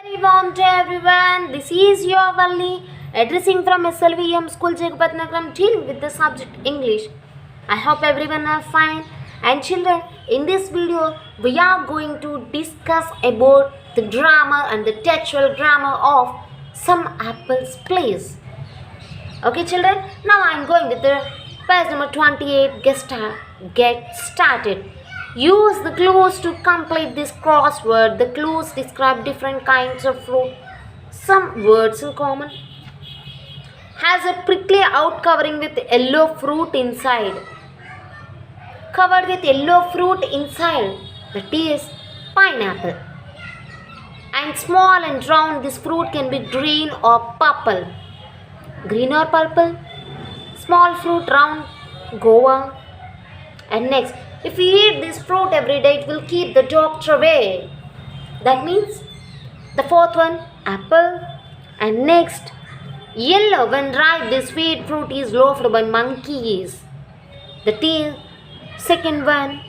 Very warm day everyone. This is your Valli addressing from SLVM School Jagapatnagaram dealing with the subject English. I hope everyone are fine. And children, in this video we are going to discuss about the grammar and the textual grammar of Some Apples Please. Okay children, now I am going with the page number 28. Get started. Use the clues to complete this crossword. The clues describe different kinds of fruit. Some words in common. Has a prickly out covering with yellow fruit inside. Covered with yellow fruit inside. That is pineapple. And small and round, this fruit can be green or purple. Green or purple. Small fruit, round, guava. And next, if we eat this fruit every day, it will keep the doctor away. That means the fourth one, apple. And next, yellow. When ripe, this sweet fruit is loafed by monkeys. The second one,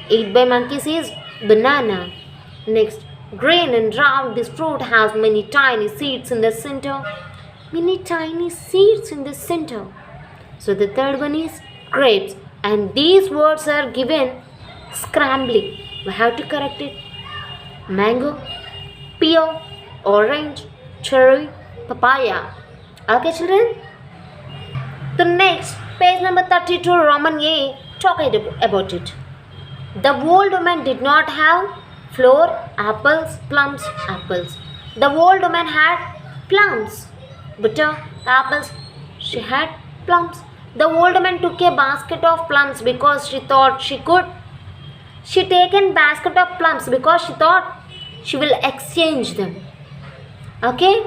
eaten by monkeys, is banana. Next, green and round, this fruit has many tiny seeds in the center. Many tiny seeds in the center. So the third one is grapes. And these words are given scrambling. We have to correct it. Mango, pear, orange, cherry, papaya. Okay children? The next, page number 32, Roman A, talk about it. The old woman did not have flour, apples, plums, apples. The old woman had plums. Butter, apples, she had plums. The old woman took a basket of plums because she thought she could. She taken basket of plums because she thought she will exchange them. Okay?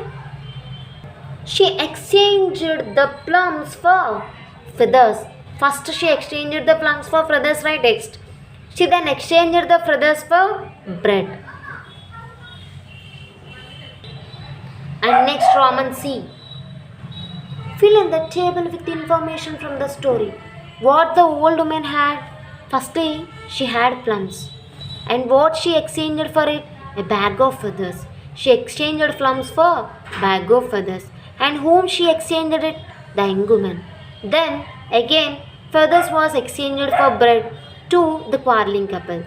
She exchanged the plums for feathers. First she exchanged the plums for feathers, right? Next, she then exchanged the feathers for bread. And next, Roman C. Fill in the table with information from the story. What the old woman had. Firstly, she had plums. And what she exchanged for it? A bag of feathers. She exchanged plums for bag of feathers. And whom she exchanged it? The young woman. Then again, feathers was exchanged for bread to the quarreling couple.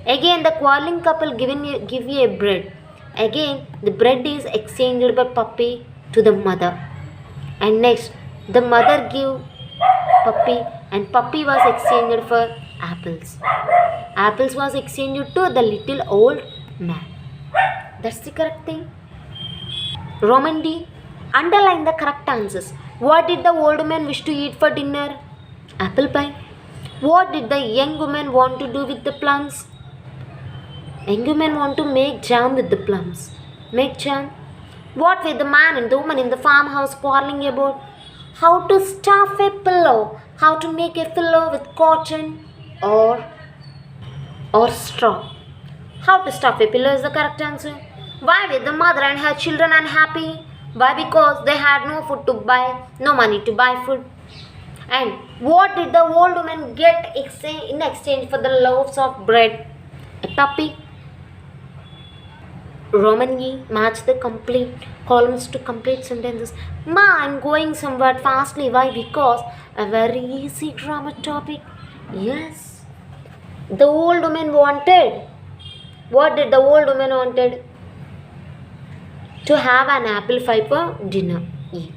Again, the quarreling couple give you a bread. Again, the bread is exchanged by puppy to the mother. And next, the mother gave puppy and puppy was exchanged for apples. Apples was exchanged to the little old man. That's the correct thing. Roman D, underline the correct answers. What did the old man wish to eat for dinner? Apple pie. What did the young woman want to do with the plums? Young woman want to make jam with the plums. Make jam. What were the man and the woman in the farmhouse quarreling about? How to stuff a pillow. How to make a pillow with cotton or straw. How to stuff a pillow is the correct answer. Why were the mother and her children unhappy? Why? Because they had no food to buy, no money to buy food. And what did the old woman get in exchange for the loaves of bread? A puppy. Roman E, match the complete columns to complete sentences. Ma, I'm going somewhat fastly. Why? Because a very easy grammar topic. Yes. The old woman wanted. What did the old woman wanted? To have an apple pie for dinner. E.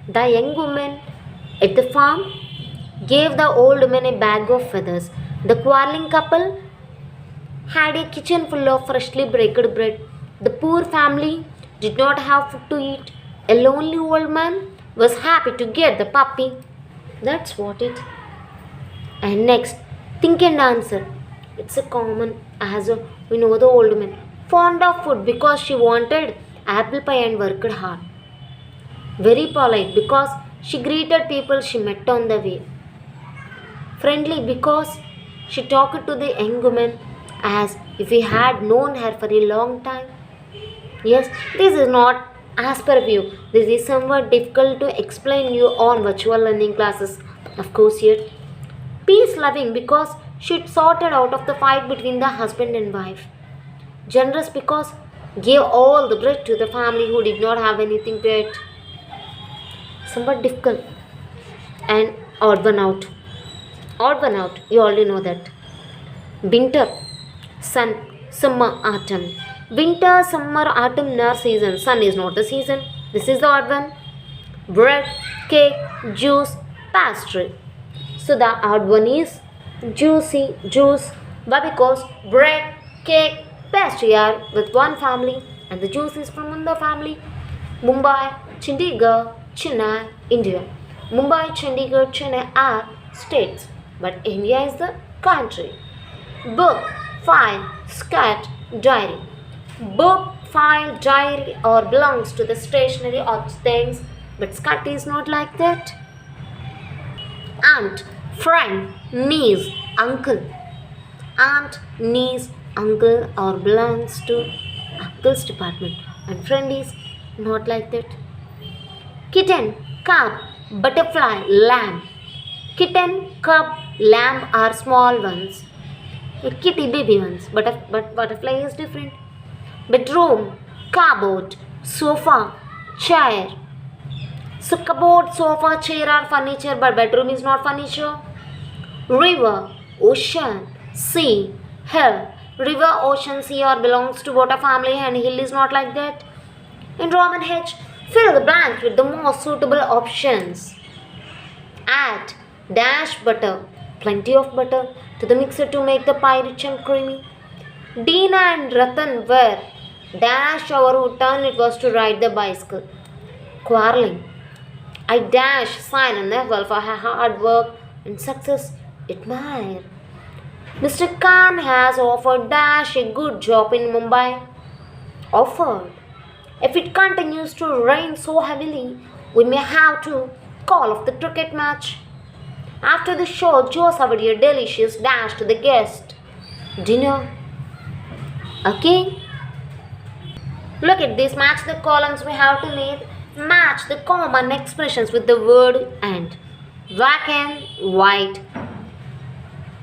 The young woman at the farm gave the old woman a bag of feathers. The quarreling couple had a kitchen full of freshly baked bread. The poor family did not have food to eat. A lonely old man was happy to get the puppy. That's what it. And next, think and answer. It's a common as we know the old woman. Fond of food because she wanted apple pie and worked hard. Very polite because she greeted people she met on the way. Friendly because she talked to the young woman as if he had known her for a long time. Yes, this is not as per view. This is somewhat difficult to explain you on virtual learning classes. Of course, yet. Peace loving because she sorted out of the fight between the husband and wife. Generous because gave all the bread to the family who did not have anything to eat. Somewhat difficult. And odd one out. Odd one out. You already know that. Winter, sun, summer, autumn. Winter, summer, autumn are season. Sun is not the season. This is the odd one. Bread, cake, juice, pastry. So the odd one is juice. Why? Because bread, cake, pastry are with one family and the juice is from another family. Mumbai, Chandigarh, Chennai, India. Mumbai, Chandigarh, Chennai are states, but India is the country. Book, file, scat, diary. Book, file, diary or belongs to the stationery or things, but scat is not like that. Aunt, friend, niece, uncle. Aunt, niece, uncle or belongs to uncle's department, and friend is not like that. Kitten, cub, butterfly, lamb. Kitten, cub, lamb are small ones. Kitty, baby ones, but butterfly is different. Bedroom, cupboard, sofa, chair. So cupboard, sofa, chair are furniture, but bedroom is not furniture. River, ocean, sea, hill. River, ocean, sea or belongs to water family and hill is not like that. In Roman H, fill the blanks with the most suitable options. Add dash butter, plenty of butter, to the mixer to make the pie rich and creamy. Dina and Ratan were dash our who turn it was to ride the bicycle. Quarreling. I dash Simon Neville for her hard work and success. Admire. Mr. Khan has offered Dash a good job in Mumbai. Offered. If it continues to rain so heavily, we may have to call off the cricket match. After the show, Joe served a delicious dash to the guest. Dinner. Okay? Look at this. Match the columns we have to need. Match the common expressions with the word and. Black and white.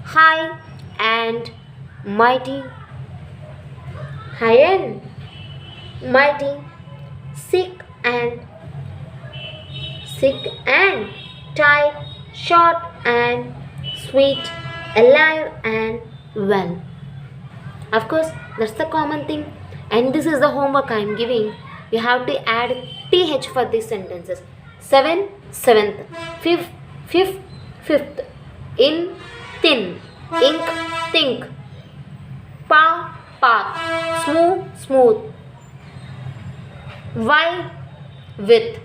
High and mighty. High and mighty. Sick and tight. Short and sweet. Alive and well. Of course, that's the common thing. And this is the homework I am giving. You have to add th for these sentences. 7, 7th. 5th, 5th, 5th. In, thin. Ink, think. Pa, path. Smooth, smooth. Why, with.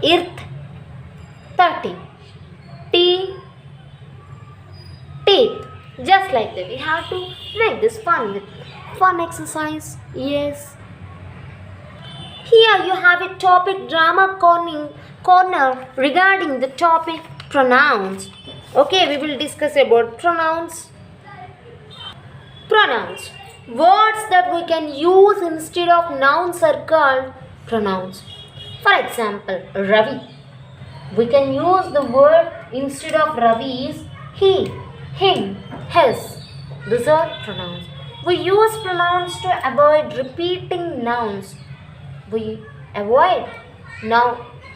Earth, 30. Tea, teeth. Just like that. We have to make this fun with fun exercise. Yes. Here you have a topic drama corner regarding the topic pronouns. Okay, we will discuss about pronouns. Pronouns. Words that we can use instead of nouns are called pronouns. For example, Ravi. We can use the word instead of Ravi is he, him, his. These are pronouns. We use pronouns to avoid repeating nouns. We avoid nouns.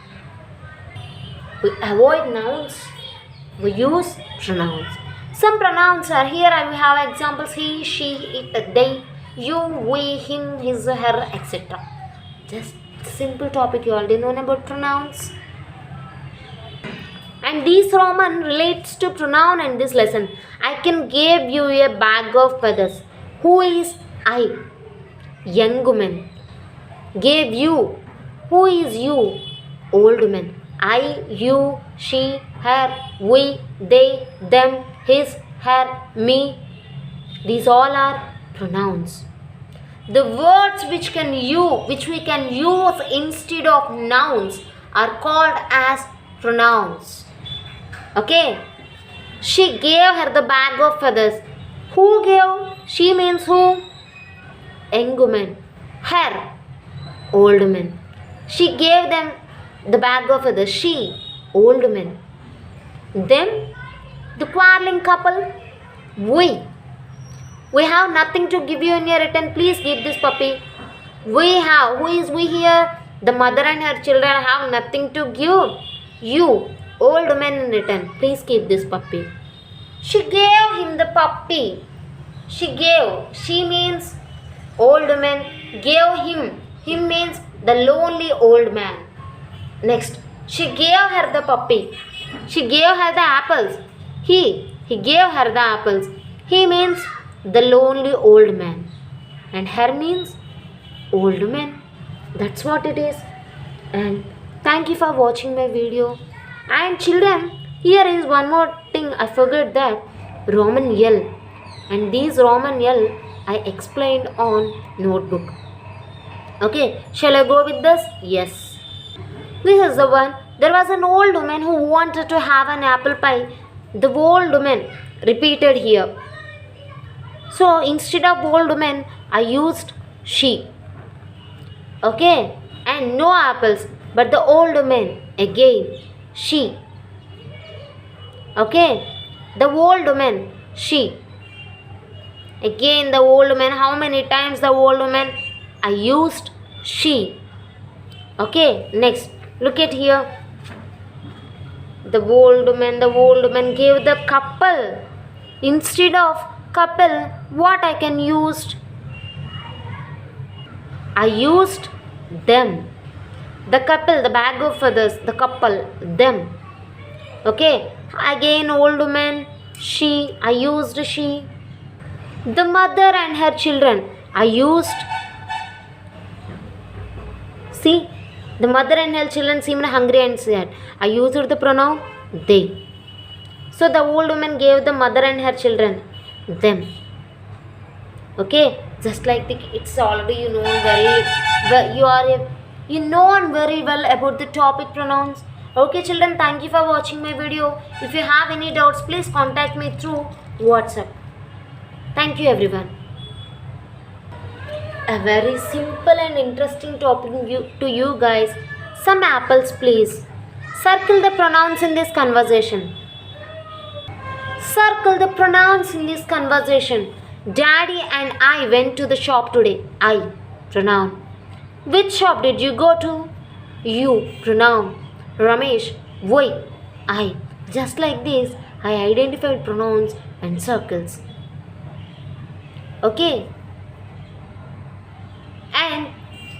We use pronouns. Some pronouns are here. I will have examples: he, she, it, they, you, we, him, his, her, etc. Just simple topic you already know about pronouns. And this Roman relates to pronoun in this lesson. I can give you a bag of feathers. Who is I? Young woman. Gave you. Who is you? Old woman. I, you, she, her, we, they, them, his, her, me. These all are pronouns. The words which we can use instead of nouns are called as pronouns. Okay. She gave her the bag of feathers. Who gave? She means who? Young woman. Her. Old woman. She gave them the bag of feathers. She. Old woman. Them. The quarreling couple. We. We have nothing to give you in your return. Please give this puppy. We have, who is we here? The mother and her children have nothing to give. You, old man, in return, please keep this puppy. She gave him the puppy. She gave. She means old man. Gave him. Him means the lonely old man. Next, she gave her the puppy. She gave her the apples. He gave her the apples. He means the lonely old man. And her means old man. That's what it is. And thank you for watching my video. And children, here is one more thing I forgot, that Roman L. And these Roman L I explained on notebook. Okay, shall I go with this? Yes. This is the one. There was an old woman who wanted to have an apple pie. The old woman repeated here. So instead of old woman, I used she. Okay, and no apples, but the old woman again, she. Okay, the old woman, she. Again the old woman. How many times the old woman? I used she. Okay, next, look at here. The old woman gave the couple. Instead of couple, what I can use? I used them. The couple, the bag of feathers, the couple, them. Okay, again old woman, she, I used she. The mother and her children, I used. See, the mother and her children seemed hungry and sad. I used the pronoun they. So the old woman gave the mother and her children them. Okay, just like it's already you know very well, you know very well about the topic pronouns. Okay children, thank you for watching my video. If you have any doubts, please contact me through WhatsApp. Thank you everyone. A very simple and interesting topic to you guys. Some apples please. Circle the pronouns in this conversation. Circle the pronouns in this conversation. Daddy and I went to the shop today. I, pronoun. Which shop did you go to? You, pronoun. Ramesh, we, I. Just like this, I identified pronouns and circles. Okay. And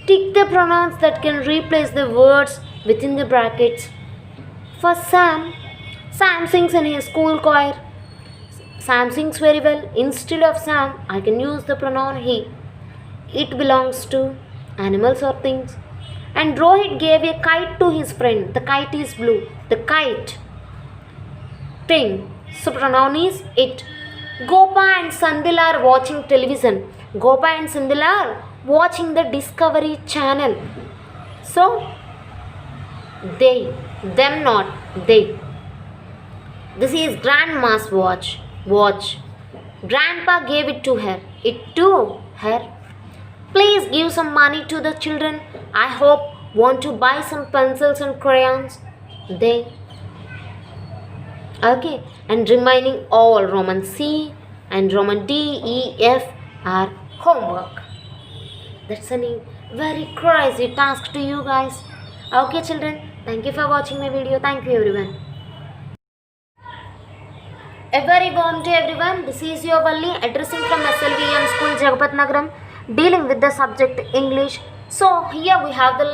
tick the pronouns that can replace the words within the brackets. For Sam, Sam sings in his school choir. Sam sings very well. Instead of Sam, I can use the pronoun he. It belongs to animals or things. And Rohit gave a kite to his friend. The kite is blue. The kite. Thing. So pronoun is it. Gopa and Sandil are watching television. Gopa and Sandil are watching the Discovery Channel. So they. Them not. They. This is grandma's watch. Watch. Grandpa gave it to her. It to her. Please give some money to the children. I hope want to buy some pencils and crayons. They. Okay. And remaining all Roman C and Roman D, E, F are homework. That's a very crazy task to you guys. Okay children. Thank you for watching my video. Thank you everyone. A very warm day everyone. This is your Valli addressing from SLVM School Jagapat Nagaram, dealing with the subject English. So here we have the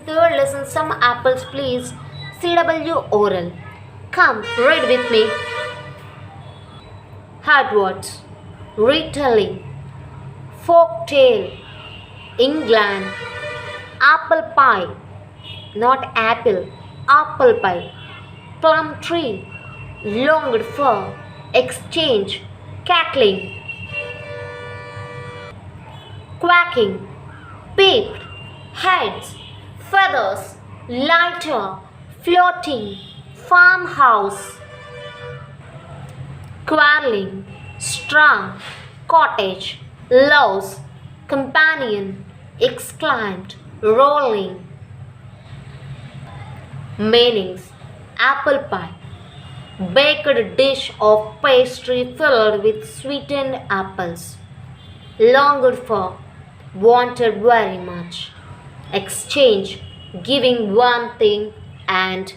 third lesson, some apples please. CW oral. Come, read with me. Hard words. Retelling. Folk tale. England. Apple pie. Not apple. Apple pie. Plum tree. Longed for. Exchange. Cackling. Quacking. Peeped. Heads. Feathers. Lighter. Floating. Farmhouse. Quarreling. Strong. Cottage. Louse. Companion. Exclaimed. Rolling. Meanings. Apple pie. Baked dish of pastry filled with sweetened apples. Longed for. wanted very much. Exchange, giving one thing and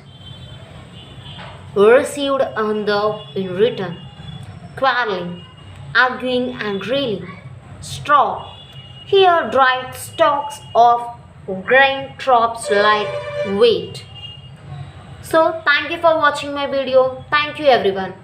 received another in return. Quarreling, arguing angrily. Straw, here dried stalks of grain drops like wheat. So thank you for watching my video. Thank you everyone.